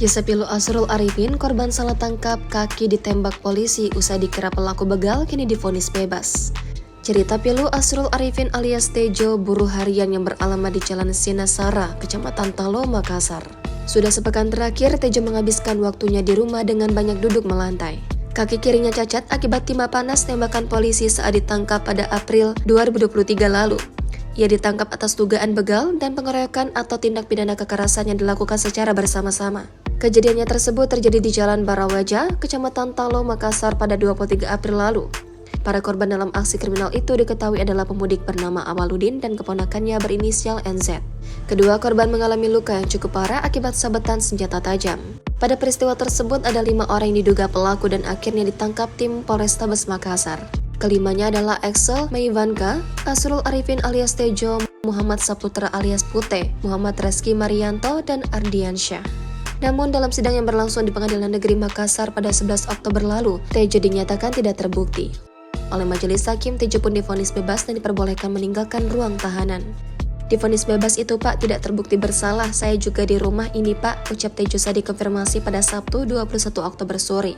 Kisah pilu Asrul Arifin, korban salah tangkap kaki ditembak polisi usai dikira pelaku begal, kini divonis bebas. Cerita pilu Asrul Arifin alias Tejo, buruh harian yang beralamat di Jalan Sinasara, Kecamatan Talo, Makassar. Sudah sepekan terakhir, Tejo menghabiskan waktunya di rumah dengan banyak duduk melantai. Kaki kirinya cacat akibat timah panas tembakan polisi saat ditangkap pada April 2023 lalu. Ia ditangkap atas dugaan begal dan pengeroyokan atau tindak pidana kekerasan yang dilakukan secara bersama-sama. Kejadiannya tersebut terjadi di Jalan Barawaja, Kecamatan Talo, Makassar pada 23 April lalu. Para korban dalam aksi kriminal itu diketahui adalah pemudik bernama Awaludin dan keponakannya berinisial NZ. Kedua korban mengalami luka yang cukup parah akibat sabetan senjata tajam. Pada peristiwa tersebut ada 5 orang yang diduga pelaku dan akhirnya ditangkap tim Polrestabes Makassar. Kelimanya adalah Axel Meivanka, Asrul Arifin alias Tejo, Muhammad Saputra alias Pute, Muhammad Reski Marianto, dan Ardiansyah. Namun dalam sidang yang berlangsung di Pengadilan Negeri Makassar pada 11 Oktober lalu, Tejo dinyatakan tidak terbukti. Oleh majelis hakim, Tejo pun divonis bebas dan diperbolehkan meninggalkan ruang tahanan. Divonis bebas itu, Pak, tidak terbukti bersalah, saya juga di rumah ini, Pak, ucap Tejo saat dikonfirmasi pada Sabtu 21 Oktober sore.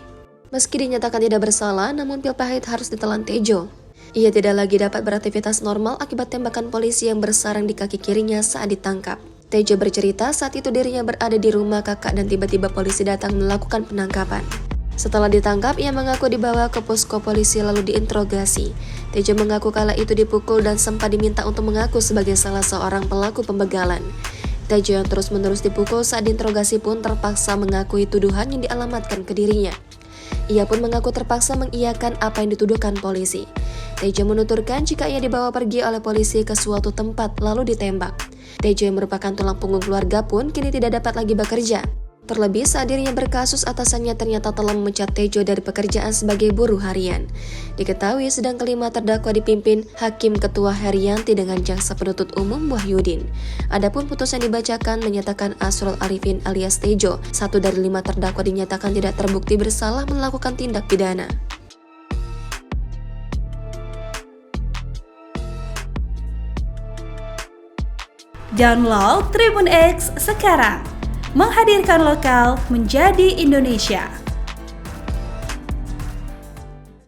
Meski dinyatakan tidak bersalah, namun pil pahit harus ditelan Tejo. Ia tidak lagi dapat beraktivitas normal akibat tembakan polisi yang bersarang di kaki kirinya saat ditangkap. Tejo bercerita saat itu dirinya berada di rumah kakak dan tiba-tiba polisi datang melakukan penangkapan. Setelah ditangkap, ia mengaku dibawa ke posko polisi lalu diinterogasi. Tejo mengaku kala itu dipukul dan sempat diminta untuk mengaku sebagai salah seorang pelaku pembegalan. Tejo yang terus-menerus dipukul saat diinterogasi pun terpaksa mengakui tuduhan yang dialamatkan ke dirinya. Ia pun mengaku terpaksa mengiyakan apa yang dituduhkan polisi. Tejo menuturkan jika ia dibawa pergi oleh polisi ke suatu tempat lalu ditembak. Tejo yang merupakan tulang punggung keluarga pun kini tidak dapat lagi bekerja. Terlebih saat dirinya berkasus, atasannya ternyata telah memecat Tejo dari pekerjaan sebagai buruh harian. Diketahui sidang kelima terdakwa dipimpin Hakim Ketua Herianti dengan Jaksa Penuntut Umum Wahyudin. Adapun putusan dibacakan menyatakan Asrul Arifin alias Tejo, 1 dari 5 terdakwa dinyatakan tidak terbukti bersalah melakukan tindak pidana. Download Tribun X sekarang, menghadirkan lokal menjadi Indonesia.